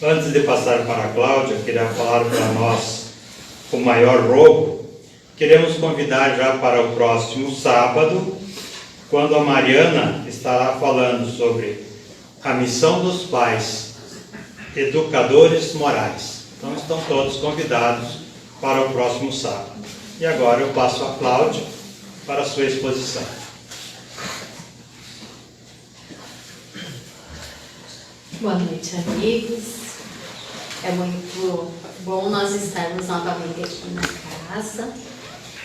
Antes de passar para a Cláudia, queria falar para nós o maior rogo. Queremos convidar já para o próximo sábado, quando a Mariana estará falando sobre a missão dos pais, educadores morais. Então estão todos convidados para o próximo sábado. E agora eu passo a Cláudia para a sua exposição. Boa noite, amigos. É muito bom nós estarmos novamente aqui na casa,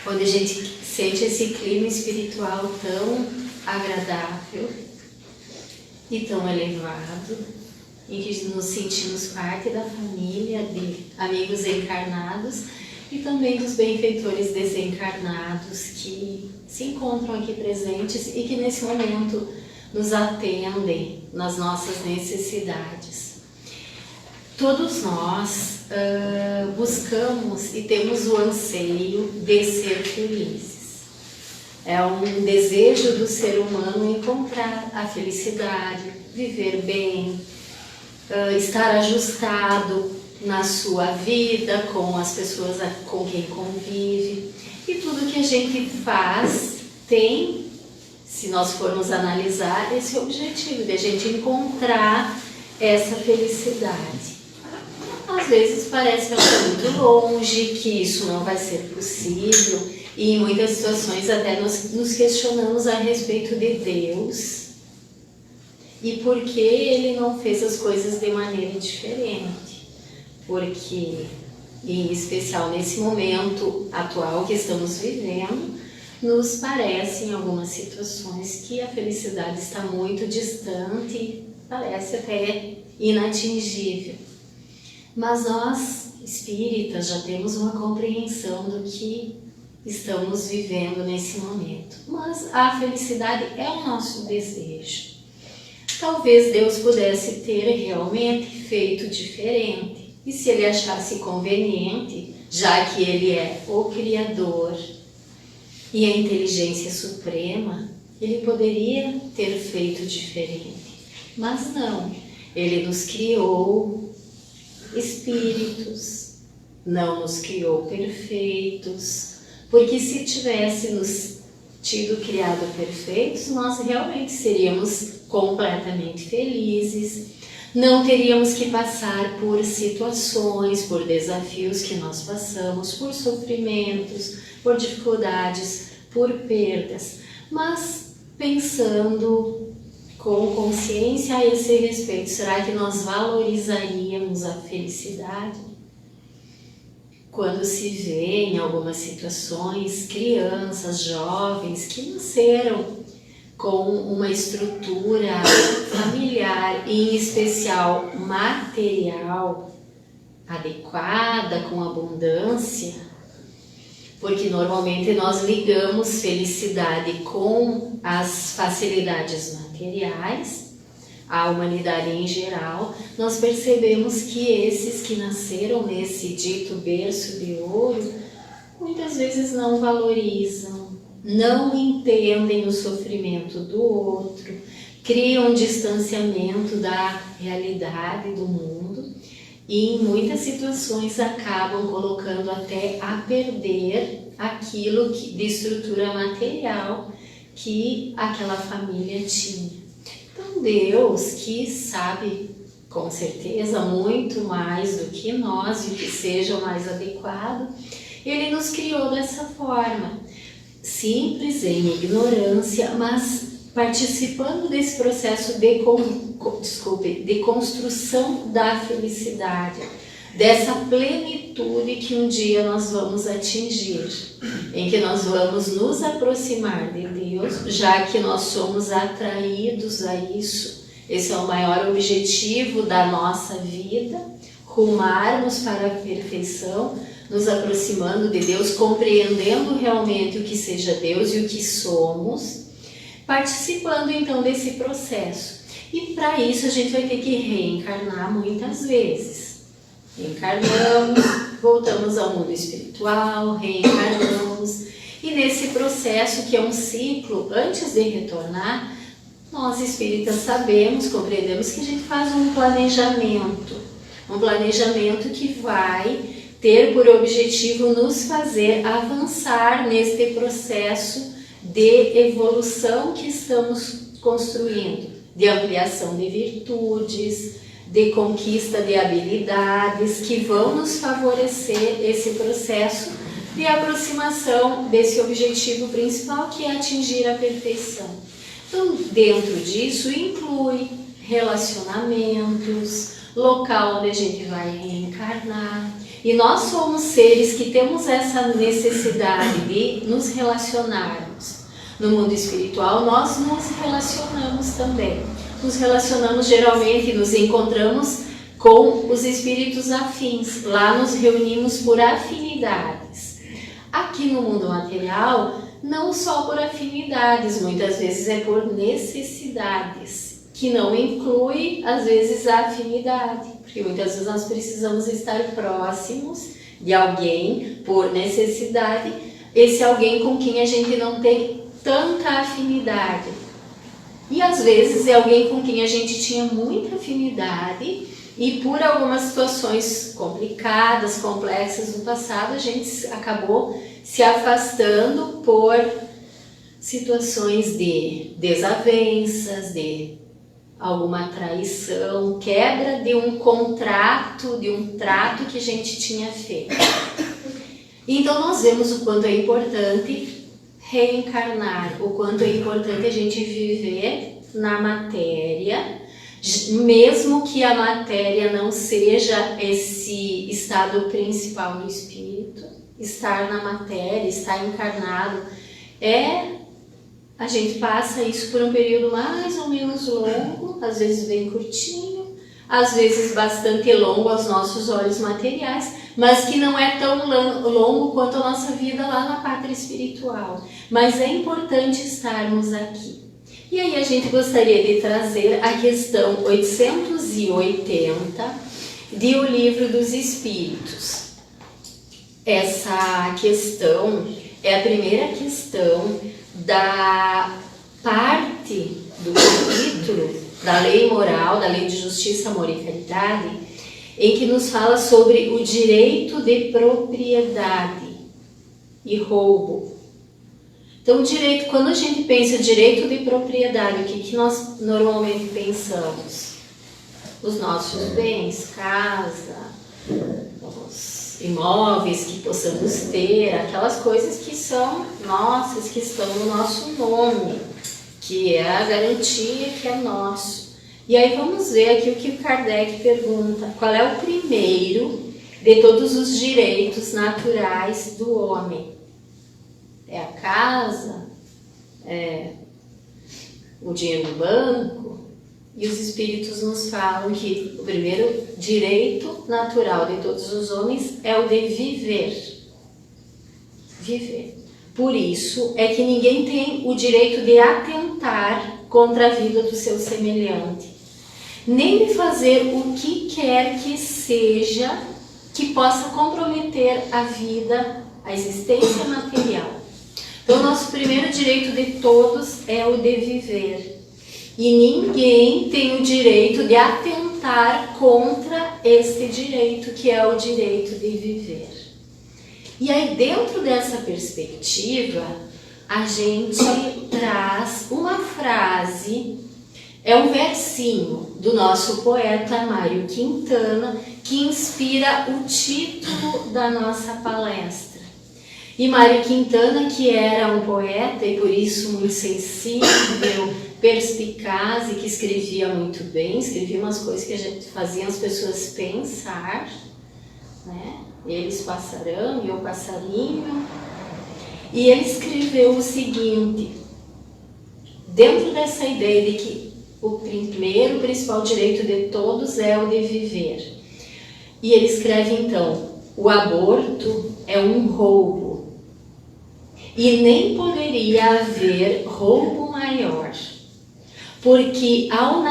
onde a gente sente esse clima espiritual tão agradável e tão elevado, em que nos sentimos parte da família de amigos encarnados e também dos benfeitores desencarnados que se encontram aqui presentes e que nesse momento nos atendem nas nossas necessidades. Todos nós buscamos e temos o anseio de ser felizes. É um desejo do ser humano encontrar a felicidade, viver bem, estar ajustado na sua vida, com as pessoas com quem convive. E tudo que a gente faz tem, se nós formos analisar, esse objetivo de a gente encontrar essa felicidade. Às vezes parece que está muito longe, que isso não vai ser possível, e em muitas situações até nos questionamos a respeito de Deus e por que Ele não fez as coisas de maneira diferente. Porque, em especial nesse momento atual que estamos vivendo, nos parece em algumas situações que a felicidade está muito distante, parece até inatingível. Mas nós, espíritas, já temos uma compreensão do que estamos vivendo nesse momento. Mas a felicidade é o nosso desejo. Talvez Deus pudesse ter realmente feito diferente. E se Ele achasse conveniente, já que Ele é o Criador e a inteligência suprema, Ele poderia ter feito diferente. Mas não, Ele nos criou espíritos, não nos criou perfeitos, porque se tivéssemos tido criado perfeitos, nós realmente seríamos completamente felizes, não teríamos que passar por situações, por desafios que nós passamos, por sofrimentos, por dificuldades, por perdas, mas pensando com consciência a esse respeito, será que nós valorizaríamos a felicidade? Quando se vê em algumas situações crianças, jovens que nasceram com uma estrutura familiar, e em especial material, adequada, com abundância, porque normalmente nós ligamos felicidade com as facilidades materiais, a humanidade em geral, nós percebemos que esses que nasceram nesse dito berço de ouro, muitas vezes não valorizam, não entendem o sofrimento do outro, criam um distanciamento da realidade do mundo e em muitas situações acabam colocando até a perder aquilo de estrutura material que aquela família tinha. Então Deus, que sabe com certeza muito mais do que nós e o que seja o mais adequado, Ele nos criou dessa forma, simples, em ignorância, mas participando desse processo de construção da felicidade, dessa plenitude que um dia nós vamos atingir, em que nós vamos nos aproximar de Deus, já que nós somos atraídos a isso. Esse é o maior objetivo da nossa vida, rumarmos para a perfeição, nos aproximando de Deus, compreendendo realmente o que seja Deus e o que somos, participando então desse processo. E para isso a gente vai ter que reencarnar muitas vezes. Encarnamos, voltamos ao mundo espiritual, reencarnamos, e nesse processo, que é um ciclo, antes de retornar, nós espíritas sabemos, compreendemos que a gente faz um planejamento Um planejamento que vai ter por objetivo nos fazer avançar neste processo de evolução que estamos construindo, de ampliação de virtudes, de conquista de habilidades que vão nos favorecer esse processo de aproximação desse objetivo principal, que é atingir a perfeição. Então, dentro disso inclui relacionamentos, local onde a gente vai reencarnar. E nós somos seres que temos essa necessidade de nos relacionarmos. No mundo espiritual, nós nos relacionamos também. Nos relacionamos geralmente, nos encontramos com os espíritos afins. Lá nos reunimos por afinidades. Aqui no mundo material, não só por afinidades, muitas vezes é por necessidades, que não inclui, às vezes, a afinidade. Porque muitas vezes nós precisamos estar próximos de alguém por necessidade, esse alguém com quem a gente não tem tanta afinidade. E às vezes é alguém com quem a gente tinha muita afinidade e por algumas situações complicadas, complexas do passado, a gente acabou se afastando por situações de desavenças, de alguma traição, quebra de um contrato, de um trato que a gente tinha feito. Então nós vemos o quanto é importante reencarnar, o quanto é importante a gente viver na matéria, mesmo que a matéria não seja esse estado principal do espírito. Estar na matéria, estar encarnado, a gente passa isso por um período mais ou menos longo, às vezes bem curtinho, às vezes bastante longo aos nossos olhos materiais, mas que não é tão longo quanto a nossa vida lá na pátria espiritual. Mas é importante estarmos aqui. E aí a gente gostaria de trazer a questão 880 de O Livro dos Espíritos. Essa questão é a primeira questão da parte do capítulo da lei moral, da lei de justiça, amor e caridade, em que nos fala sobre o direito de propriedade e roubo. Então, quando a gente pensa direito de propriedade, o que nós normalmente pensamos? Os nossos bens, casa, os imóveis que possamos ter, aquelas coisas que são nossas, que estão no nosso nome, que é a garantia que é nosso. E aí vamos ver aqui o que o Kardec pergunta: qual é o primeiro de todos os direitos naturais do homem? É a casa? É o dinheiro no banco? E os espíritos nos falam que o primeiro direito natural de todos os homens é o de viver. Viver. Por isso é que ninguém tem o direito de atentar contra a vida do seu semelhante, nem de fazer o que quer que seja que possa comprometer a vida, a existência material. Então, nosso primeiro direito de todos é o de viver. E ninguém tem o direito de atentar contra este direito, que é o direito de viver. E aí, dentro dessa perspectiva, a gente traz uma frase, é um versinho do nosso poeta Mário Quintana, que inspira o título da nossa palestra. E Mário Quintana, que era um poeta e por isso muito sensível, perspicaz e que escrevia muito bem, escrevia umas coisas que a gente fazia as pessoas pensar, né? Eles passarão e eu passarinho. E ele escreveu o seguinte, dentro dessa ideia de que o primeiro, principal direito de todos é o de viver. E ele escreve então: o aborto é um roubo, e nem poderia haver roubo maior, porque ao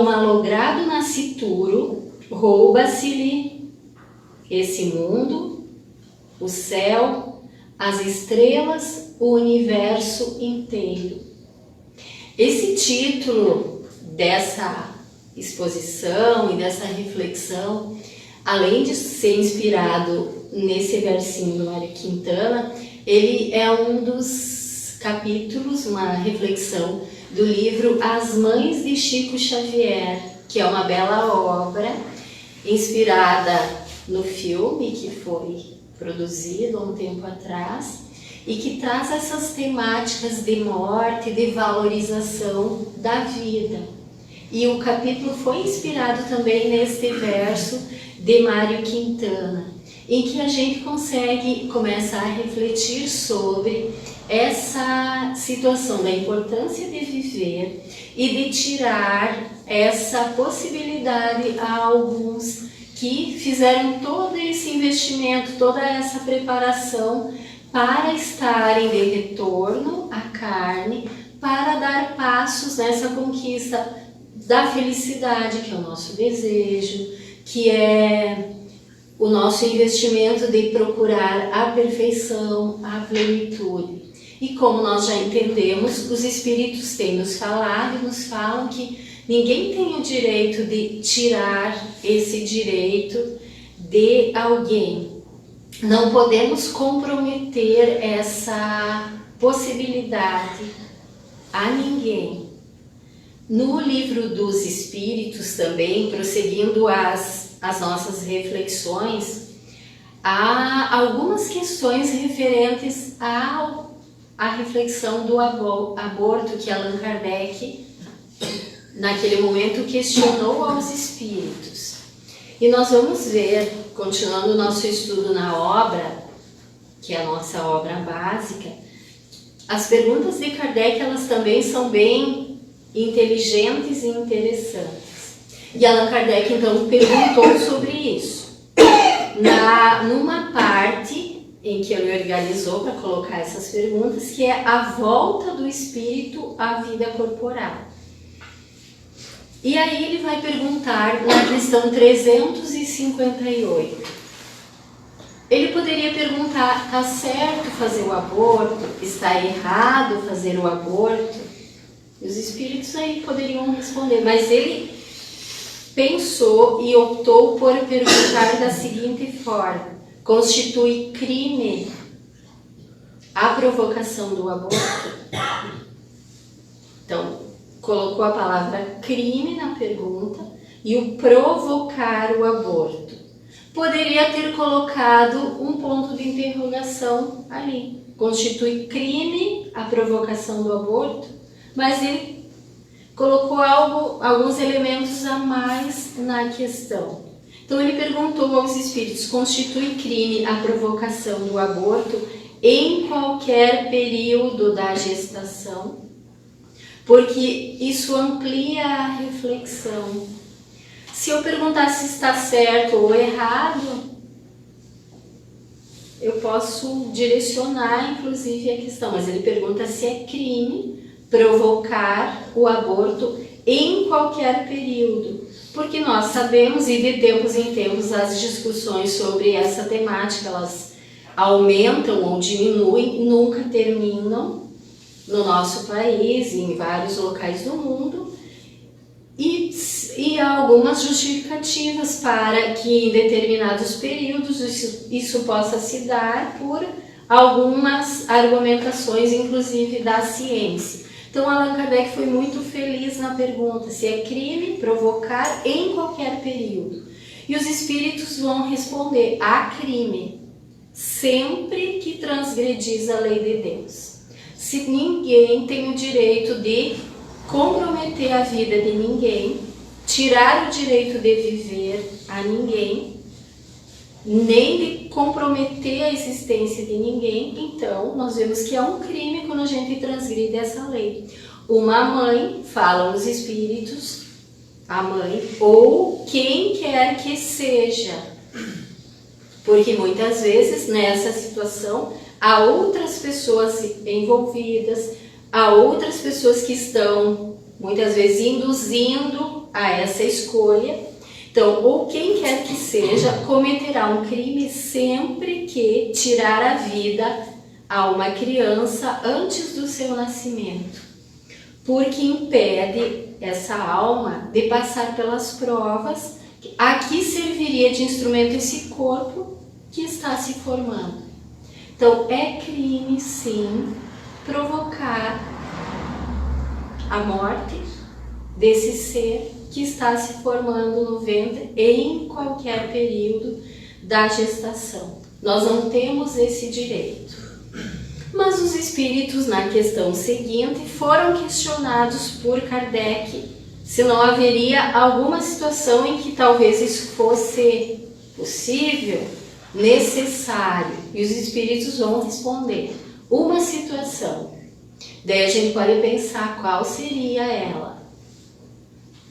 malogrado nascituro rouba-se-lhe esse mundo, o céu, as estrelas, o universo inteiro. Esse título exposição e dessa reflexão, além de ser inspirado nesse versinho do Mário Quintana, ele é um dos capítulos, uma reflexão do livro As Mães de Chico Xavier, que é uma bela obra inspirada no filme que foi produzido há um tempo atrás e que traz essas temáticas de morte, de valorização da vida. E o capítulo foi inspirado também neste verso de Mário Quintana, em que a gente começa a refletir sobre essa situação da importância de viver e de tirar essa possibilidade a alguns que fizeram todo esse investimento, toda essa preparação para estarem de retorno à carne, para dar passos nessa conquista da felicidade, que é o nosso desejo, que é o nosso investimento de procurar a perfeição, a plenitude. E como nós já entendemos, os Espíritos têm nos falado e nos falam que ninguém tem o direito de tirar esse direito de alguém. Não podemos comprometer essa possibilidade a ninguém. No livro dos Espíritos também, prosseguindo as nossas reflexões, há algumas questões referentes à reflexão do aborto que Allan Kardec, naquele momento, questionou aos Espíritos. E nós vamos ver, continuando o nosso estudo na obra, que é a nossa obra básica, as perguntas de Kardec, elas também são bem inteligentes e interessantes. E Allan Kardec, então, perguntou sobre isso. Numa parte em que ele organizou para colocar essas perguntas, que é a volta do espírito à vida corporal. E aí ele vai perguntar na questão 358. Ele poderia perguntar, está certo fazer o aborto? Está errado fazer o aborto? E os espíritos aí poderiam responder, mas ele pensou e optou por perguntar da seguinte forma: constitui crime a provocação do aborto? Então, colocou a palavra crime na pergunta e o provocar o aborto. Poderia ter colocado um ponto de interrogação ali. Constitui crime a provocação do aborto? Mas ele colocou alguns elementos a mais na questão. Então ele perguntou aos espíritos: constitui crime a provocação do aborto em qualquer período da gestação? Porque isso amplia a reflexão. Se eu perguntar se está certo ou errado, eu posso direcionar inclusive a questão, mas ele pergunta se é crime provocar o aborto em qualquer período, porque nós sabemos, e de tempos em tempos as discussões sobre essa temática, elas aumentam ou diminuem, nunca terminam no nosso país e em vários locais do mundo, e há algumas justificativas para que em determinados períodos isso possa se dar por algumas argumentações, inclusive da ciência. Então, Allan Kardec foi muito feliz na pergunta se é crime provocar em qualquer período. E os espíritos vão responder: há crime sempre que transgredis a lei de Deus. Se ninguém tem o direito de comprometer a vida de ninguém, tirar o direito de viver a ninguém, nem de comprometer a existência de ninguém, então nós vemos que é um crime quando a gente transgride essa lei. Uma mãe, falam os espíritos, a mãe, ou quem quer que seja, porque muitas vezes nessa situação há outras pessoas envolvidas, há outras pessoas que estão muitas vezes induzindo a essa escolha. Então, ou quem quer que seja, cometerá um crime sempre que tirar a vida a uma criança antes do seu nascimento, porque impede essa alma de passar pelas provas. Aqui serviria de instrumento esse corpo que está se formando. Então, é crime, sim, provocar a morte desse ser que está se formando no ventre em qualquer período da gestação. Nós não temos esse direito. Mas os espíritos, na questão seguinte, foram questionados por Kardec se não haveria alguma situação em que talvez isso fosse possível, necessário. E os espíritos vão responder: uma situação. Daí a gente pode pensar qual seria ela.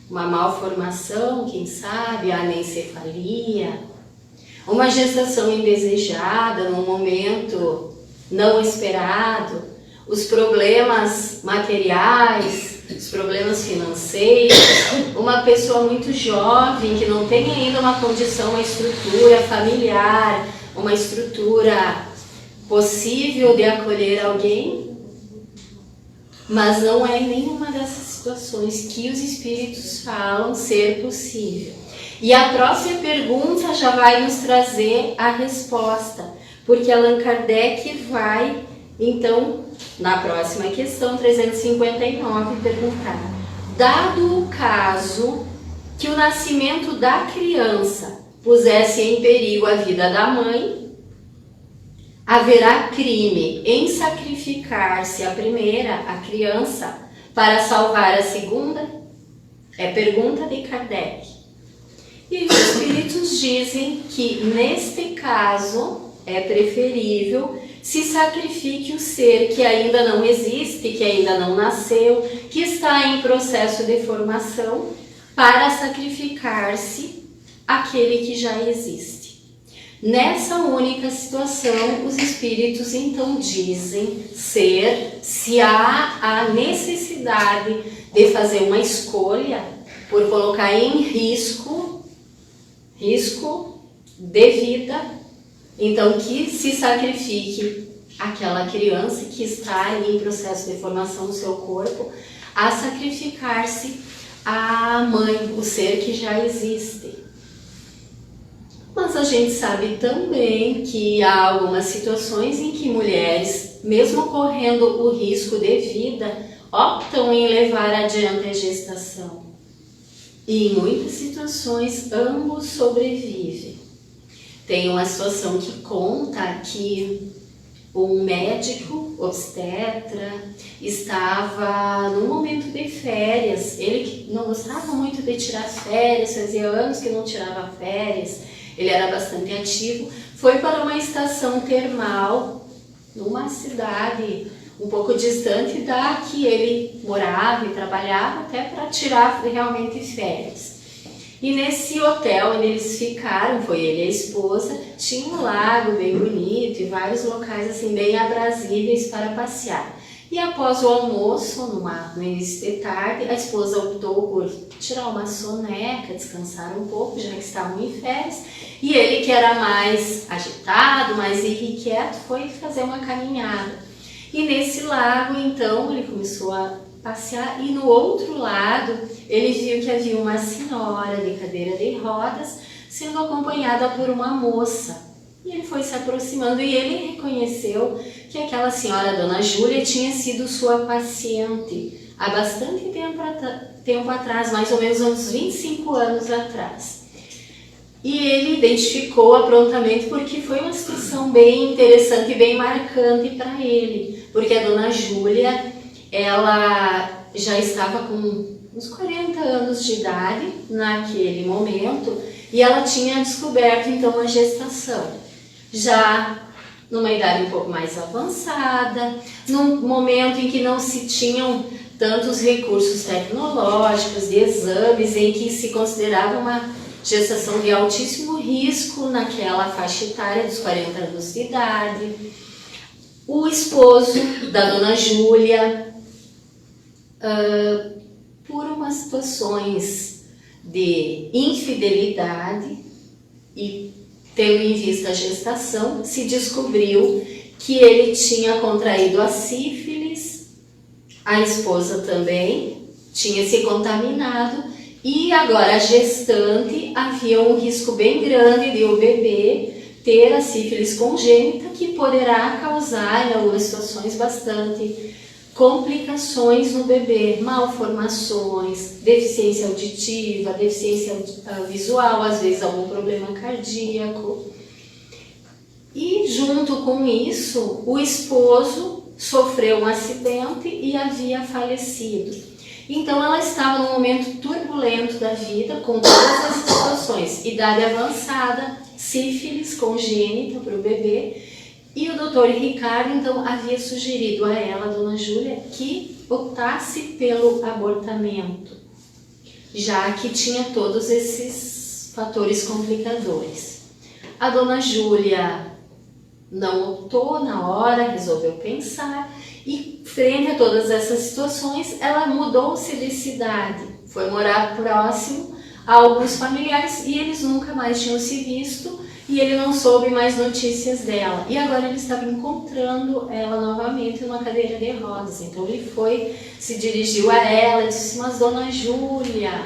Uma malformação, quem sabe, a anencefalia, uma gestação indesejada num momento não esperado, os problemas materiais, os problemas financeiros, uma pessoa muito jovem que não tem ainda uma condição, uma estrutura familiar, uma estrutura possível de acolher alguém, mas não é nenhuma dessas situações que os espíritos falam ser possível. E a próxima pergunta já vai nos trazer a resposta, porque Allan Kardec vai, então, na próxima questão 359, perguntar: dado o caso que o nascimento da criança pusesse em perigo a vida da mãe, haverá crime em sacrificar-se a primeira, a criança, para salvar a segunda? É pergunta de Kardec. E os espíritos dizem que, neste caso, é preferível se sacrifique o ser que ainda não existe, que ainda não nasceu, que está em processo de formação, para sacrificar-se aquele que já existe. Nessa única situação, os espíritos então dizem se há a necessidade de fazer uma escolha por colocar em risco de vida, então que se sacrifique aquela criança que está em processo de formação do seu corpo, a sacrificar-se a mãe, o ser que já existe. Mas a gente sabe também que há algumas situações em que mulheres, mesmo correndo o risco de vida, optam em levar adiante a gestação. E em muitas situações ambos sobrevivem. Tem uma situação que conta que um médico obstetra estava num momento de férias. Ele que não gostava muito de tirar férias, fazia anos que não tirava férias, ele era bastante ativo, foi para uma estação termal numa cidade um pouco distante da que ele morava e trabalhava, até para tirar realmente férias. E nesse hotel onde eles ficaram, foi ele e a esposa, tinha um lago bem bonito e vários locais assim bem aprazíveis para passear. E após o almoço, no início de tarde, a esposa optou por tirar uma soneca, descansar um pouco, já que estavam em férias, e ele, que era mais agitado, mais irrequieto, foi fazer uma caminhada. E nesse lago, então, ele começou a passear, e no outro lado ele viu que havia uma senhora de cadeira de rodas sendo acompanhada por uma moça. E ele foi se aproximando e ele reconheceu que aquela senhora, Dona Júlia, tinha sido sua paciente há bastante tempo atrás, mais ou menos uns 25 anos atrás. E ele identificou-a prontamente porque foi uma situação bem interessante e bem marcante para ele, porque a Dona Júlia, ela já estava com uns 40 anos de idade naquele momento e ela tinha descoberto então a gestação, já numa idade um pouco mais avançada, num momento em que não se tinham tantos recursos tecnológicos, de exames, em que se considerava uma gestação de altíssimo risco naquela faixa etária dos 40 anos de idade. O esposo da Dona Júlia, por umas situações de infidelidade e tendo em vista a gestação, se descobriu que ele tinha contraído a sífilis, a esposa também, tinha se contaminado e agora a gestante havia um risco bem grande de o bebê ter a sífilis congênita, que poderá causar, em algumas situações, bastante complicações no bebê, malformações, deficiência auditiva, deficiência visual, às vezes algum problema cardíaco. E junto com isso, o esposo sofreu um acidente e havia falecido. Então ela estava num momento turbulento da vida, com todas essas situações, idade avançada, sífilis congênita para o bebê, e o Dr. Ricardo então havia sugerido a ela, a Dona Júlia, que optasse pelo abortamento, já que tinha todos esses fatores complicadores. A Dona Júlia não optou na hora, resolveu pensar, e frente a todas essas situações, ela mudou-se de cidade, foi morar próximo a alguns familiares e eles nunca mais tinham se visto e ele não soube mais notícias dela. E agora ele estava encontrando ela novamente numa cadeira de rodas. Então ele foi, se dirigiu a ela e disse: mas Dona Júlia,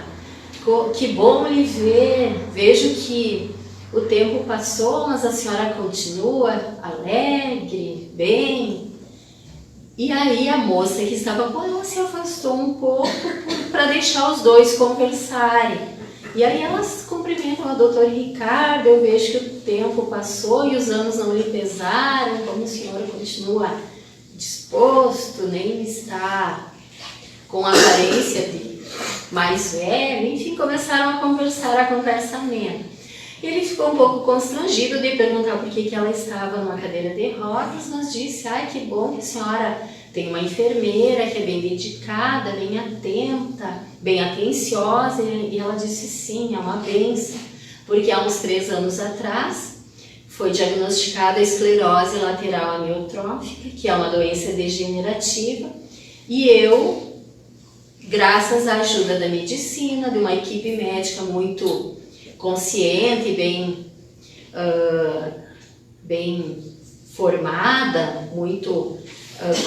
que bom lhe ver, vejo que o tempo passou, mas a senhora continua alegre, bem. E aí a moça que estava com ela se afastou um pouco para deixar os dois conversarem. E aí elas cumprimentam a Dr. Ricardo, eu vejo que o tempo passou e os anos não lhe pesaram, como o senhor continua disposto, nem está com a aparência de mais velho. Enfim, começaram a conversar, a conversa amena. Ele ficou um pouco constrangido de perguntar por que ela estava numa cadeira de rodas, mas disse: ai, que bom que a senhora tem uma enfermeira que é bem dedicada, bem atenta, bem atenciosa. E ela disse: sim, é uma bênção, porque há uns 3 anos atrás foi diagnosticada a esclerose lateral amiotrófica, que é uma doença degenerativa, e eu, graças à ajuda da medicina, de uma equipe médica muito consciente, bem formada, muito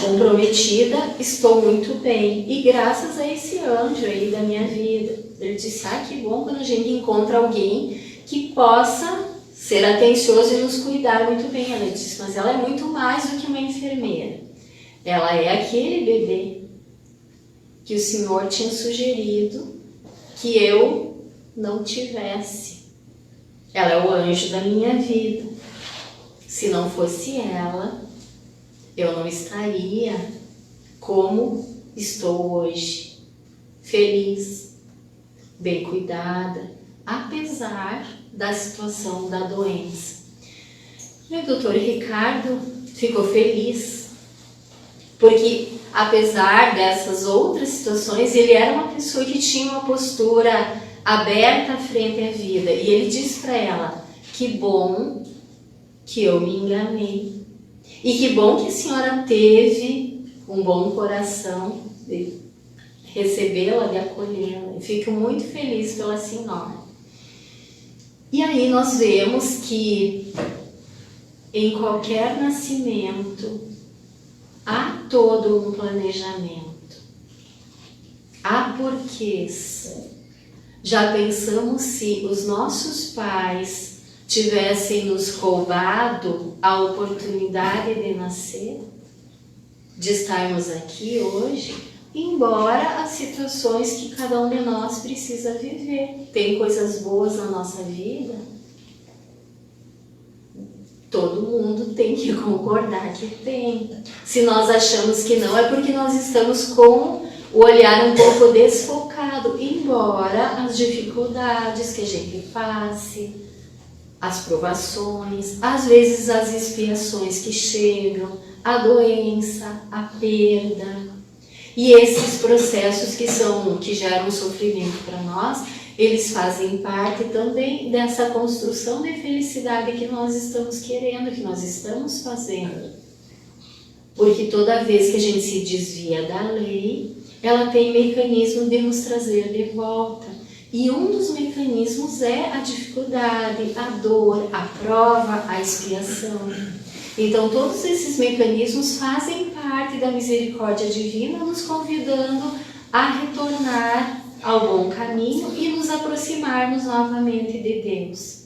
comprometida, estou muito bem. E graças a esse anjo aí da minha vida. Ele disse: ah, que bom quando a gente encontra alguém que possa ser atencioso e nos cuidar muito bem. Ela disse: mas ela é muito mais do que uma enfermeira. Ela é aquele bebê que o Senhor tinha sugerido que eu não tivesse. Ela é o anjo da minha vida. Se não fosse ela, eu não estaria como estou hoje, feliz, bem cuidada, apesar da situação da doença. E o Dr. Ricardo ficou feliz, porque apesar dessas outras situações, ele era uma pessoa que tinha uma postura aberta frente à vida. E ele disse para ela: que bom que eu me enganei. E que bom que a senhora teve um bom coração de recebê-la, de acolhê-la. Fico muito feliz pela senhora. E aí nós vemos que em qualquer nascimento há todo um planejamento. Há porquês. Já pensamos se os nossos pais tivessem nos roubado a oportunidade de nascer, de estarmos aqui hoje, embora as situações que cada um de nós precisa viver. Tem coisas boas na nossa vida, todo mundo tem que concordar que tem. Se nós achamos que não, é porque nós estamos com o olhar um pouco desfocado, embora as dificuldades que a gente passe, as provações, às vezes as expiações que chegam, a doença, a perda, e esses processos que geram sofrimento para nós, eles fazem parte também dessa construção de felicidade que nós estamos querendo, que nós estamos fazendo. Porque toda vez que a gente se desvia da lei, ela tem mecanismo de nos trazer de volta. E um dos mecanismos é a dificuldade, a dor, a prova, a expiação. Então todos esses mecanismos fazem parte da misericórdia divina, nos convidando a retornar ao bom caminho e nos aproximarmos novamente de Deus.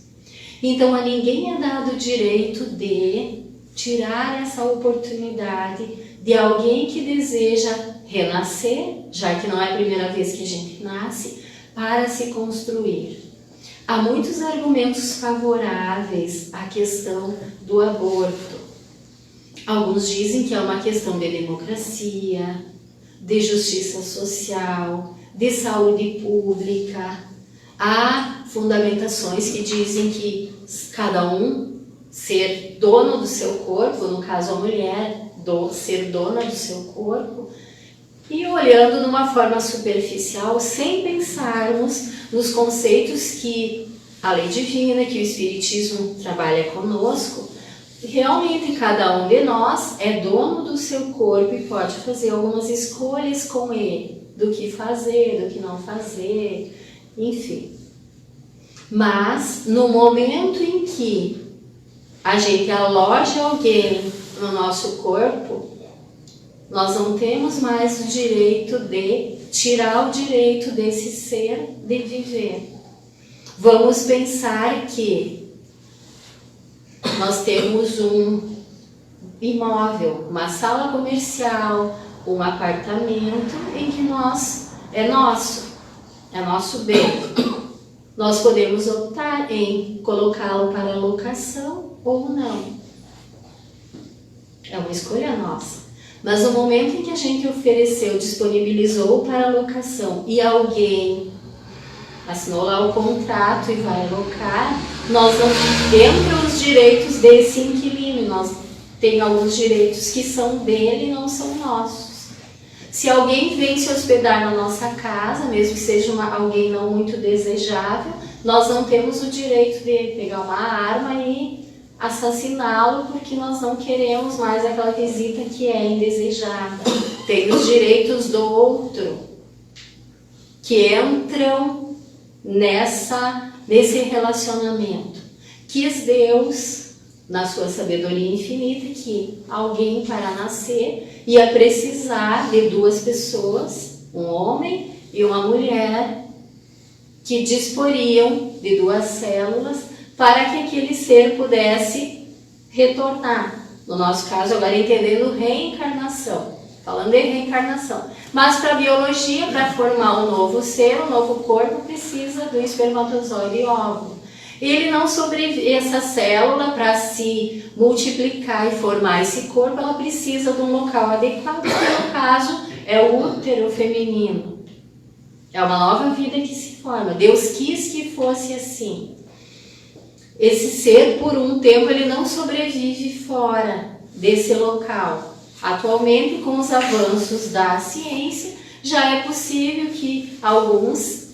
Então a ninguém é dado o direito de tirar essa oportunidade de alguém que deseja renascer, já que não é a primeira vez que a gente nasce, para se construir. Há muitos argumentos favoráveis à questão do aborto. Alguns dizem que é uma questão de democracia, de justiça social, de saúde pública. Há fundamentações que dizem que cada um ser dono do seu corpo, no caso a mulher, ser dona do seu corpo, e olhando de uma forma superficial, sem pensarmos nos conceitos que a lei divina, que o Espiritismo trabalha conosco, realmente cada um de nós é dono do seu corpo e pode fazer algumas escolhas com ele, do que fazer, do que não fazer, enfim. Mas no momento em que a gente aloja alguém no nosso corpo, nós não temos mais o direito de tirar o direito desse ser de viver. Vamos pensar que nós temos um imóvel, uma sala comercial, um apartamento em que é nosso bem. Nós podemos optar em colocá-lo para locação ou não. É uma escolha nossa. Mas no momento em que a gente ofereceu, disponibilizou para locação e alguém assinou lá o contrato e vai alocar, nós não entram os direitos desse inquilino, nós tem alguns direitos que são dele e não são nossos. Se alguém vem se hospedar na nossa casa, mesmo que seja alguém não muito desejável, nós não temos o direito de pegar uma arma e assassiná-lo porque nós não queremos mais aquela visita que é indesejada. Tem os direitos do outro que entram nesse relacionamento. Quis Deus, na sua sabedoria infinita, que alguém para nascer ia precisar de duas pessoas, um homem e uma mulher, que disporiam de duas células para que aquele ser pudesse retornar. No nosso caso, agora entendendo reencarnação, falando em reencarnação. Mas para a biologia, para formar um novo ser, um novo corpo, precisa do espermatozoide e óvulo. Ele não sobrevive, essa célula, para se multiplicar e formar esse corpo, ela precisa de um local adequado, que no caso é o útero feminino. É uma nova vida que se forma. Deus quis que fosse assim. Esse ser, por um tempo, ele não sobrevive fora desse local. Atualmente, com os avanços da ciência, já é possível que alguns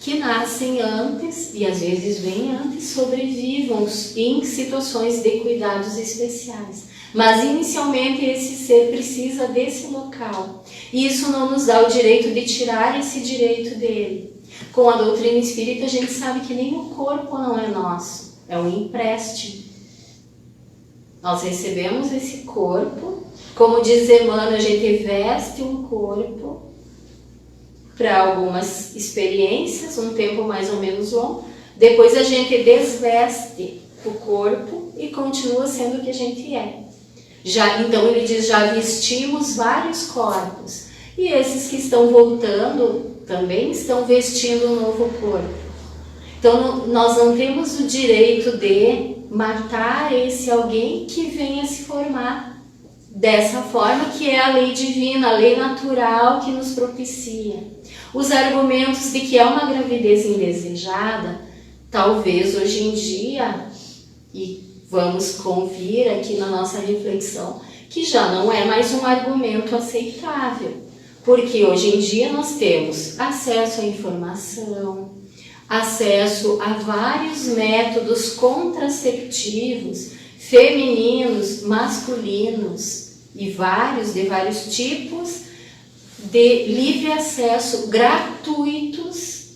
que nascem antes, e às vezes bem antes, sobrevivam em situações de cuidados especiais. Mas inicialmente esse ser precisa desse local. E isso não nos dá o direito de tirar esse direito dele. Com a doutrina espírita a gente sabe que nem o corpo não é nosso, é um empréstimo. Nós recebemos esse corpo, como diz Emmanuel, a gente veste um corpo para algumas experiências, um tempo mais ou menos longo. Depois a gente desveste o corpo e continua sendo o que a gente é. Então ele diz, já vestimos vários corpos. E esses que estão voltando também estão vestindo um novo corpo. Então nós não temos o direito de matar esse alguém que venha se formar dessa forma, que é a lei divina, a lei natural que nos propicia. Os argumentos de que é uma gravidez indesejada, talvez hoje em dia, e vamos convir aqui na nossa reflexão, que já não é mais um argumento aceitável, porque hoje em dia nós temos acesso à informação, acesso a vários métodos contraceptivos, femininos, masculinos, e de vários tipos, de livre acesso, gratuitos,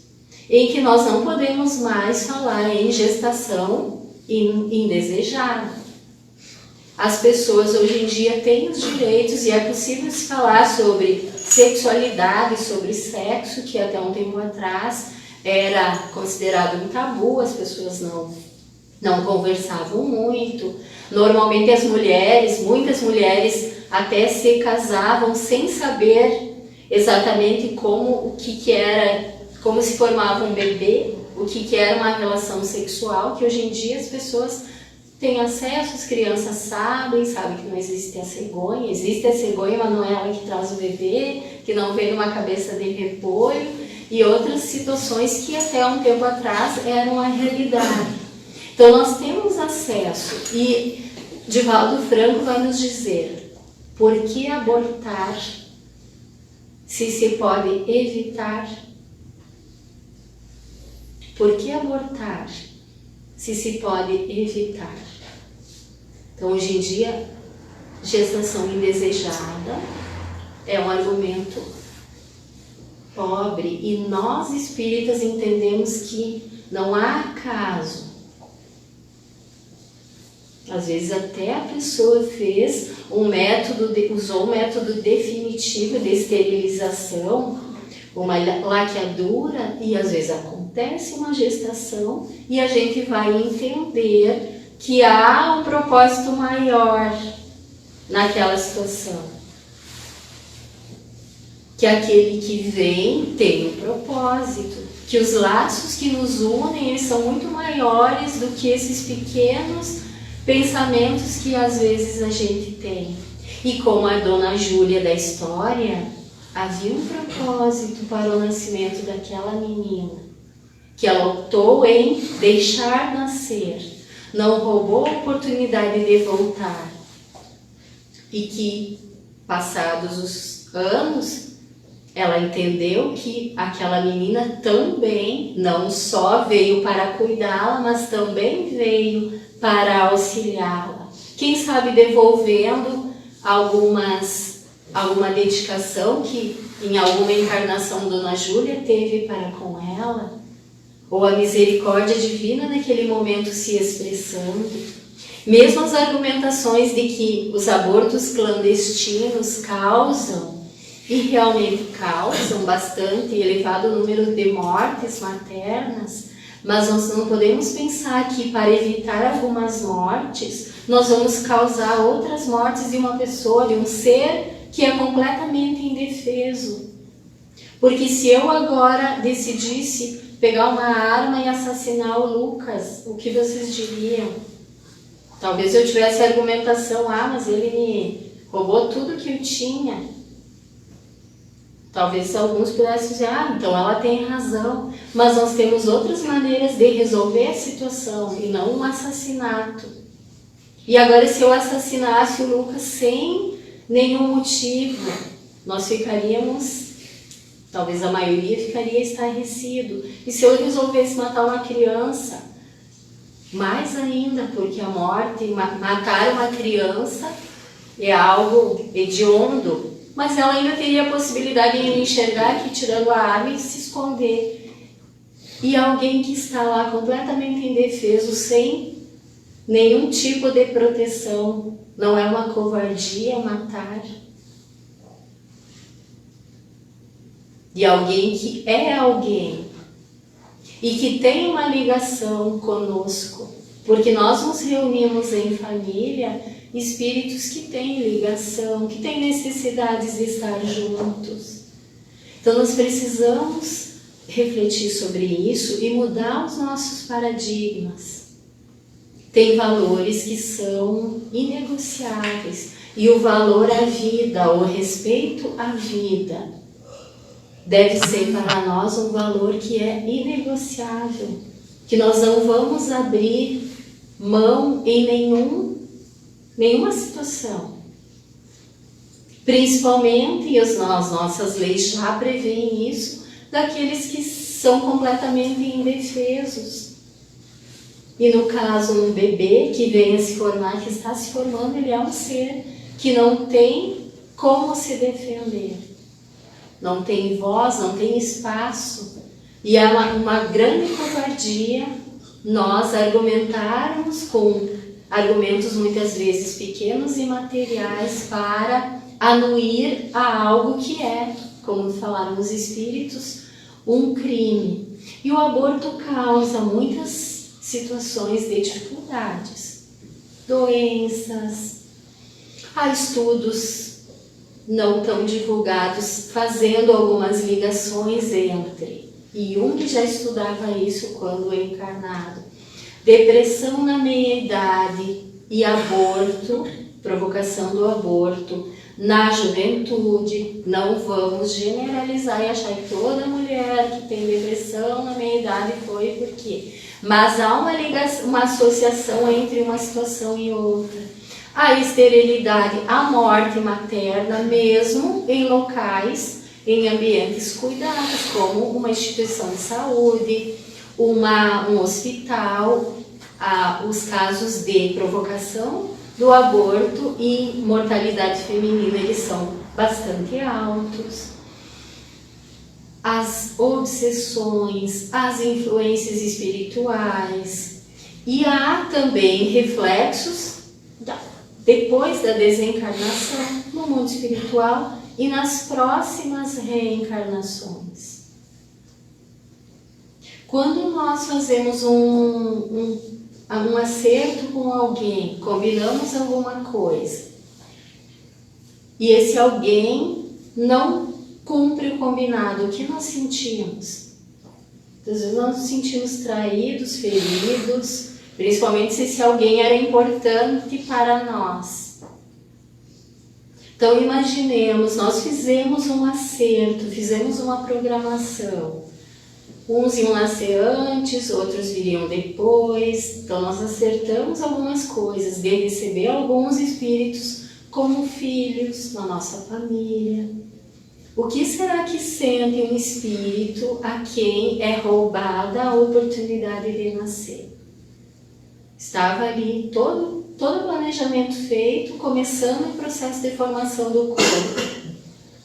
em que nós não podemos mais falar em gestação indesejada. as pessoas hoje em dia têm os direitos e é possível se falar sobre sexualidade, sobre sexo, que até um tempo atrás era considerado um tabu, as pessoas não conversavam muito. Normalmente as mulheres, muitas mulheres até se casavam sem saber exatamente o que era, como se formava um bebê, o que era uma relação sexual, que hoje em dia as pessoas têm acesso, as crianças sabem que não existe a cegonha, existe a cegonha, mas não é ela que traz o bebê, que não vem numa cabeça de repolho, e outras situações que até um tempo atrás eram a realidade. Então nós temos acesso, e Divaldo Franco vai nos dizer: por que abortar se pode evitar? Por que abortar se pode evitar? Então, hoje em dia, gestação indesejada é um argumento pobre, e nós espíritas entendemos que não há caso. Às vezes até a pessoa fez usou um método definitivo de esterilização, uma laqueadura, e às vezes acontece uma gestação e a gente vai entender que há um propósito maior naquela situação. Que aquele que vem tem um propósito, que os laços que nos unem eles são muito maiores do que esses pequenos pensamentos que às vezes a gente tem. E como a Dona Júlia da história, havia um propósito para o nascimento daquela menina, que ela optou em deixar nascer, não roubou a oportunidade de voltar, e que, passados os anos, ela entendeu que aquela menina também não só veio para cuidá-la, mas também veio para auxiliá-la. Quem sabe devolvendo alguma dedicação que em alguma encarnação Dona Júlia teve para com ela, ou a misericórdia divina naquele momento se expressando. Mesmo as argumentações de que os abortos clandestinos causam, e realmente causam bastante elevado número de mortes maternas, mas nós não podemos pensar que para evitar algumas mortes, nós vamos causar outras mortes de uma pessoa, de um ser que é completamente indefeso. Porque se eu agora decidisse pegar uma arma e assassinar o Lucas, o que vocês diriam? Talvez eu tivesse a argumentação: mas ele me roubou tudo que eu tinha. Talvez alguns pudessem dizer: então ela tem razão. Mas nós temos outras maneiras de resolver a situação, e não um assassinato. E agora, se eu assassinasse o Lucas sem nenhum motivo, nós ficaríamos, talvez a maioria ficaria estarrecido. E se eu resolvesse matar uma criança, mais ainda, porque a morte, matar uma criança é algo hediondo, mas ela ainda teria a possibilidade de enxergar que tirando a arma e se esconder. E alguém que está lá completamente indefeso, sem nenhum tipo de proteção, não é uma covardia matar? E alguém que é alguém e que tem uma ligação conosco, porque nós nos reunimos em família, espíritos que têm ligação, que têm necessidades de estar juntos. Então nós precisamos refletir sobre isso e mudar os nossos paradigmas. Tem valores que são inegociáveis, e o valor à vida, o respeito à vida, deve ser para nós um valor que é inegociável, que nós não vamos abrir mão em nenhuma situação. Principalmente, e as nossas leis já prevêem isso, daqueles que são completamente indefesos. E no caso, um bebê que vem a se formar, que está se formando, ele é um ser que não tem como se defender. Não tem voz, não tem espaço. E é uma grande covardia nós argumentarmos com argumentos muitas vezes pequenos e materiais para anuir a algo que é, como falaram os espíritos, um crime. E o aborto causa muitas situações de dificuldades, doenças, há estudos não tão divulgados fazendo algumas ligações entre. E Jung já estudava isso quando encarnado. Depressão na meia-idade e aborto, provocação do aborto na juventude. Não vamos generalizar e achar que toda mulher que tem depressão na meia-idade foi por quê? Mas há uma ligação, uma associação entre uma situação e outra. A esterilidade, a morte materna, mesmo em locais, em ambientes cuidados, como uma instituição de saúde, um hospital, os casos de provocação do aborto e mortalidade feminina, eles são bastante altos. As obsessões, as influências espirituais, e há também reflexos depois da desencarnação no mundo espiritual e nas próximas reencarnações. Quando nós fazemos um acerto com alguém, combinamos alguma coisa, e esse alguém não cumpre o combinado, o que nós sentimos? Às vezes nós nos sentimos traídos, feridos, principalmente se esse alguém era importante para nós. Então imaginemos, nós fizemos um acerto, fizemos uma programação. Uns iam nascer antes, outros viriam depois. Então nós acertamos algumas coisas, de receber alguns espíritos como filhos na nossa família. O que será que sente um espírito a quem é roubada a oportunidade de nascer? Estava ali todo o planejamento feito, começando o processo de formação do corpo.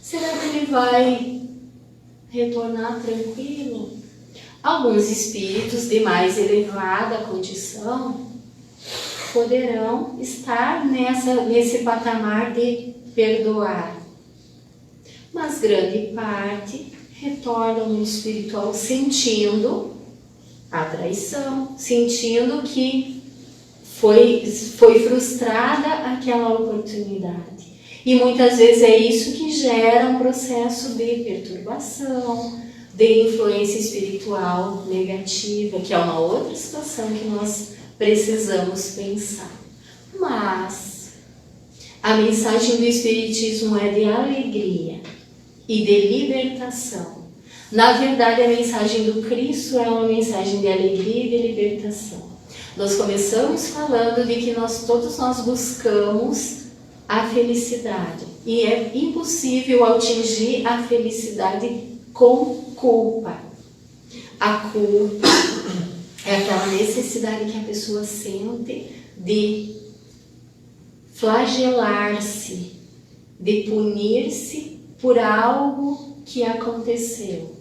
Será que ele vai retornar tranquilo? Alguns espíritos de mais elevada condição poderão estar nesse patamar de perdoar. Mas grande parte retorna ao mundo espiritual sentindo a traição, sentindo que foi frustrada aquela oportunidade. E muitas vezes é isso que gera um processo de perturbação, de influência espiritual negativa, que é uma outra situação que nós precisamos pensar. Mas a mensagem do Espiritismo é de alegria e de libertação. Na verdade, a mensagem do Cristo é uma mensagem de alegria e de libertação. Nós começamos falando de que todos nós buscamos a felicidade. E é impossível atingir a felicidade com culpa. A culpa é aquela necessidade que a pessoa sente de flagelar-se, de punir-se por algo que aconteceu.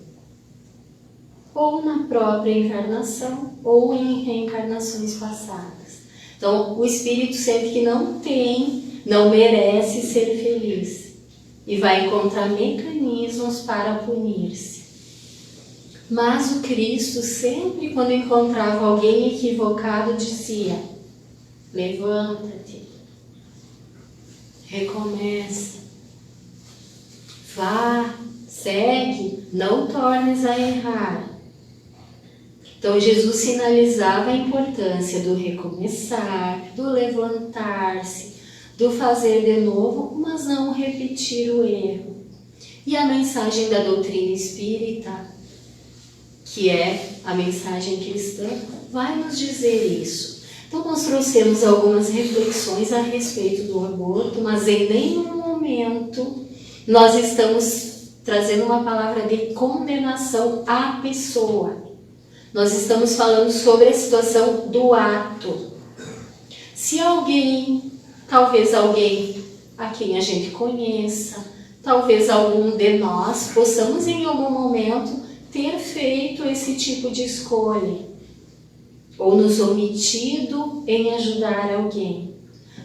Ou na própria encarnação, ou em reencarnações passadas. Então, o espírito sente que não merece ser feliz. E vai encontrar mecanismos para punir-se. Mas o Cristo, sempre quando encontrava alguém equivocado, dizia: levanta-te, recomeça, vá, segue, não tornes a errar. Então Jesus sinalizava a importância do recomeçar, do levantar-se, do fazer de novo, mas não repetir o erro. E a mensagem da doutrina espírita, que é a mensagem cristã, vai nos dizer isso. Então nós trouxemos algumas reflexões a respeito do aborto, mas em nenhum momento nós estamos trazendo uma palavra de condenação à pessoa. Nós estamos falando sobre a situação do ato. Se alguém, talvez alguém a quem a gente conheça, talvez algum de nós, possamos em algum momento ter feito esse tipo de escolha. ou nos omitido em ajudar alguém.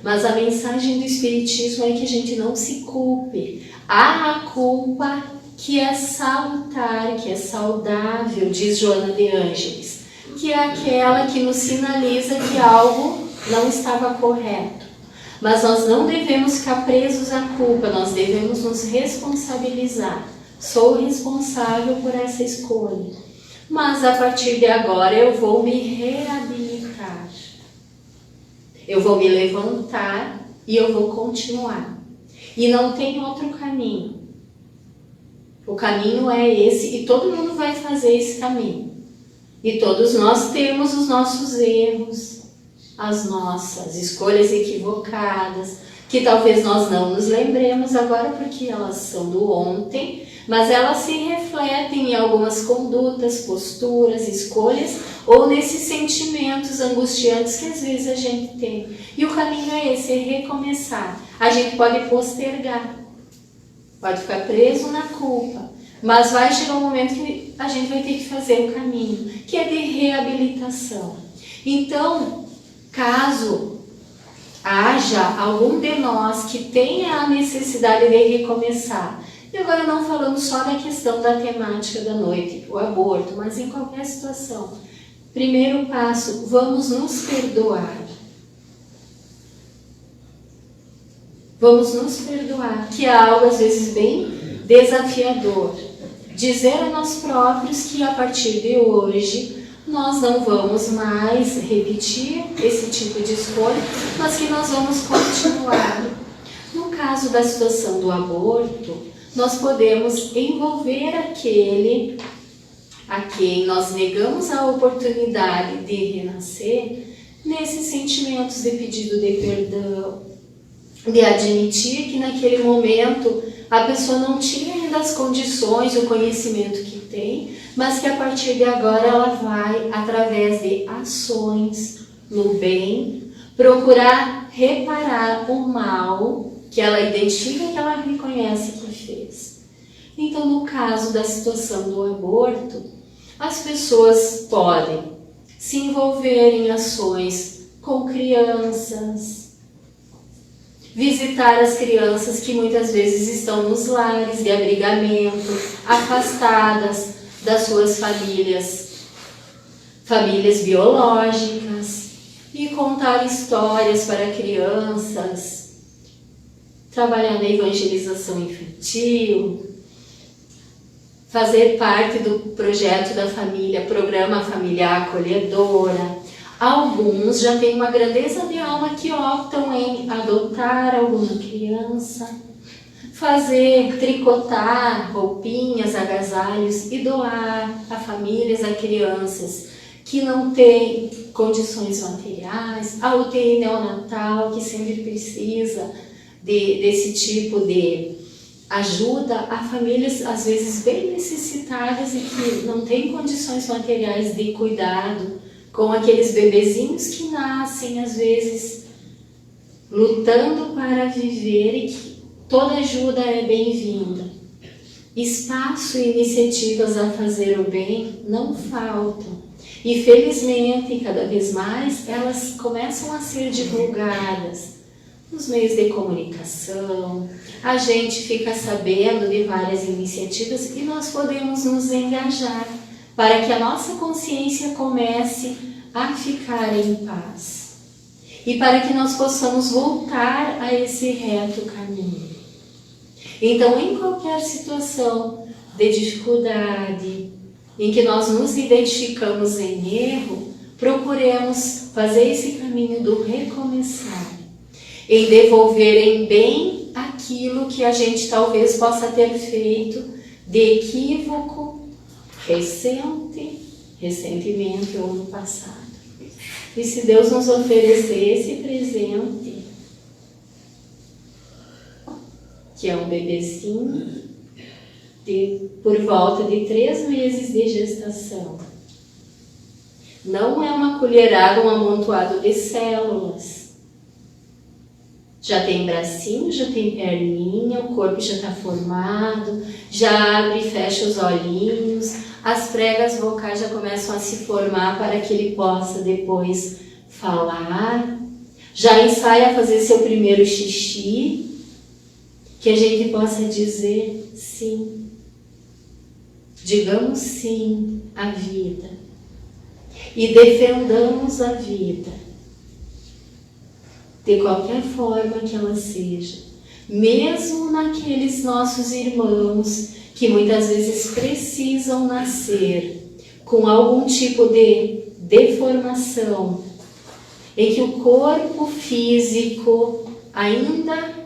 Mas a mensagem do Espiritismo é que a gente não se culpe. Há a culpa que é salutar, que é saudável, diz Joana de Ângeles, que é aquela que nos sinaliza que algo não estava correto. Mas nós não devemos ficar presos à culpa, nós devemos nos responsabilizar. Sou responsável por essa escolha. Mas a partir de agora eu vou me reabilitar. Eu vou me levantar e eu vou continuar. E não tem outro caminho. O caminho é esse e todo mundo vai fazer esse caminho. E todos nós temos os nossos erros, as nossas escolhas equivocadas, que talvez nós não nos lembremos agora porque elas são do ontem, mas elas se refletem em algumas condutas, posturas, escolhas ou nesses sentimentos angustiantes que às vezes a gente tem. E o caminho é esse, é recomeçar. A gente pode postergar, pode ficar preso na culpa, mas vai chegar um momento que a gente vai ter que fazer o caminho, que é de reabilitação. Então, caso haja algum de nós que tenha a necessidade de recomeçar, e agora não falando só da questão da temática da noite, o aborto, mas em qualquer situação, primeiro passo, vamos nos perdoar. Vamos nos perdoar, que é algo às vezes bem desafiador. Dizer a nós próprios que a partir de hoje nós não vamos mais repetir esse tipo de escolha, mas que nós vamos continuar. No caso da situação do aborto, nós podemos envolver aquele a quem nós negamos a oportunidade de renascer nesses sentimentos de pedido de perdão, de admitir que naquele momento a pessoa não tinha ainda as condições, o conhecimento que tem, mas que a partir de agora ela vai, através de ações no bem, procurar reparar o mal que ela identifica, que ela reconhece que fez. Então, no caso da situação do aborto, as pessoas podem se envolver em ações com crianças, visitar as crianças que muitas vezes estão nos lares de abrigamento, afastadas das suas famílias biológicas, e contar histórias para crianças, trabalhar na evangelização infantil, fazer parte do projeto da família, programa familiar acolhedora. Alguns já têm uma grandeza de alma que optam em adotar alguma criança, fazer, tricotar roupinhas, agasalhos e doar a famílias, a crianças que não têm condições materiais, a UTI neonatal, que sempre precisa desse tipo de ajuda a famílias às vezes bem necessitadas e que não têm condições materiais de cuidado com aqueles bebezinhos que nascem às vezes lutando para viver e que toda ajuda é bem-vinda. Espaço e iniciativas a fazer o bem não faltam. E felizmente, cada vez mais, elas começam a ser divulgadas nos meios de comunicação. A gente fica sabendo de várias iniciativas e nós podemos nos engajar para que a nossa consciência comece a ficar em paz. E para que nós possamos voltar a esse reto caminho. Então, em qualquer situação de dificuldade, em que nós nos identificamos em erro, procuremos fazer esse caminho do recomeçar, em devolver em bem aquilo que a gente talvez possa ter feito de equívoco, recentemente ou no passado. E se Deus nos oferecer esse presente, que é um bebezinho, por volta de 3 meses de gestação. Não é uma colherada, um amontoado de células. Já tem bracinho, já tem perninha, o corpo já está formado, já abre e fecha os olhinhos, as pregas vocais já começam a se formar para que ele possa depois falar. Já ensaia a fazer seu primeiro xixi, que a gente possa dizer sim. Digamos sim à vida e defendamos a vida. De qualquer forma que ela seja, mesmo naqueles nossos irmãos que muitas vezes precisam nascer com algum tipo de deformação, em que o corpo físico ainda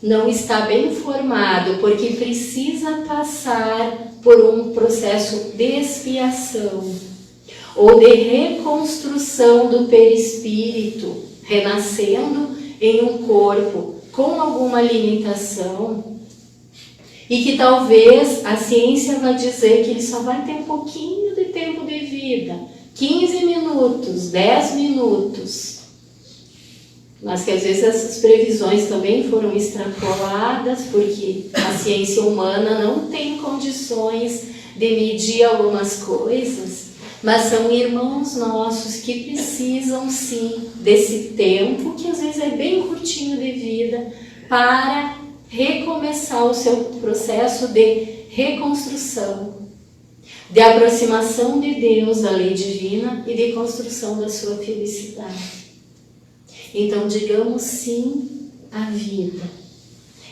não está bem formado, porque precisa passar por um processo de expiação ou de reconstrução do perispírito, renascendo em um corpo com alguma limitação, e que talvez a ciência vai dizer que ele só vai ter um pouquinho de tempo de vida, 15 minutos, 10 minutos, mas que às vezes essas previsões também foram extrapoladas, porque a ciência humana não tem condições de medir algumas coisas. Mas são irmãos nossos que precisam sim desse tempo, que às vezes é bem curtinho de vida, para recomeçar o seu processo de reconstrução, de aproximação de Deus, da lei divina e de construção da sua felicidade. Então digamos sim à vida.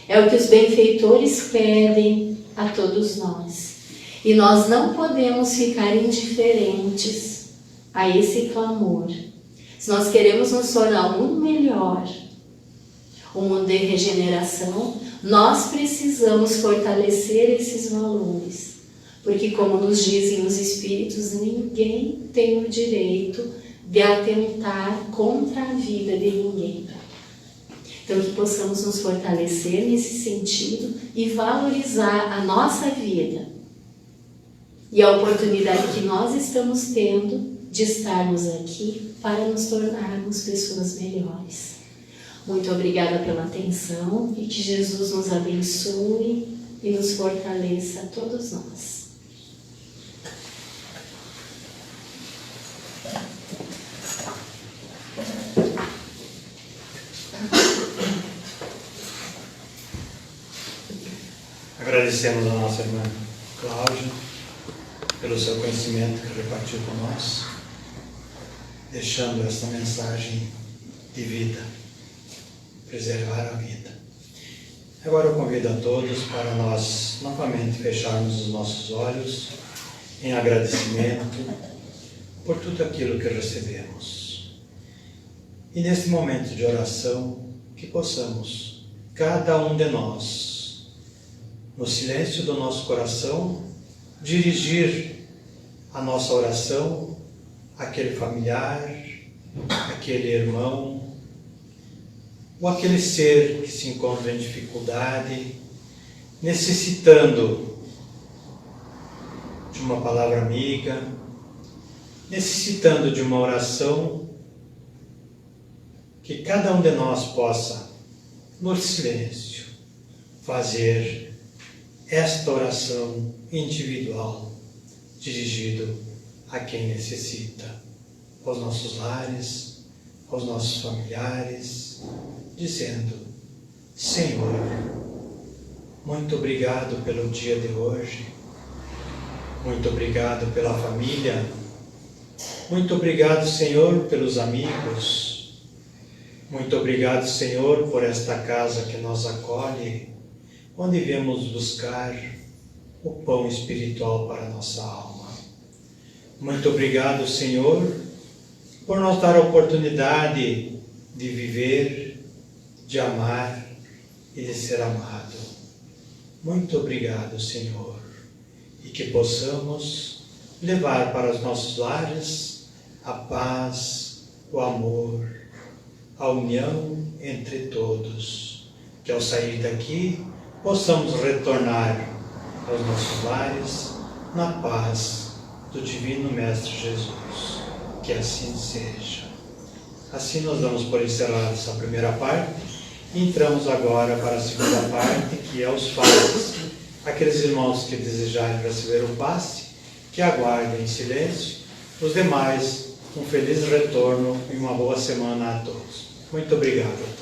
É o que os benfeitores pedem a todos nós. E nós não podemos ficar indiferentes a esse clamor. Se nós queremos nos tornar um mundo melhor, um mundo de regeneração, nós precisamos fortalecer esses valores. Porque, como nos dizem os Espíritos, ninguém tem o direito de atentar contra a vida de ninguém. Então, que possamos nos fortalecer nesse sentido e valorizar a nossa vida. E a oportunidade que nós estamos tendo de estarmos aqui para nos tornarmos pessoas melhores. Muito obrigada pela atenção e que Jesus nos abençoe e nos fortaleça a todos nós. Agradecemos a nossa irmã Cláudia pelo seu conhecimento que repartiu com nós, deixando esta mensagem de vida, preservar a vida. Agora eu convido a todos para nós novamente fecharmos os nossos olhos em agradecimento por tudo aquilo que recebemos. E nesse momento de oração, que possamos, cada um de nós, no silêncio do nosso coração, dirigir a nossa oração àquele familiar, àquele irmão, ou aquele ser que se encontra em dificuldade, necessitando de uma palavra amiga, necessitando de uma oração, que cada um de nós possa, no silêncio, fazer esta oração individual, dirigido a quem necessita, aos nossos lares, aos nossos familiares, dizendo: Senhor, muito obrigado pelo dia de hoje, muito obrigado pela família, muito obrigado, Senhor, pelos amigos, muito obrigado, Senhor, por esta casa que nos acolhe, onde viemos buscar o pão espiritual para a nossa alma. Muito obrigado, Senhor, por nos dar a oportunidade de viver, de amar e de ser amado. Muito obrigado, Senhor, e que possamos levar para os nossos lares a paz, o amor, a união entre todos, que ao sair daqui possamos retornar aos nossos lares na paz do Divino Mestre Jesus. Que assim seja. Assim nós damos por encerrada essa primeira parte Entramos agora para a segunda parte, que é os passes. Aqueles irmãos que desejarem receber o passe, que aguardem em silêncio. Os demais, um feliz retorno e uma boa semana a todos. Muito obrigado.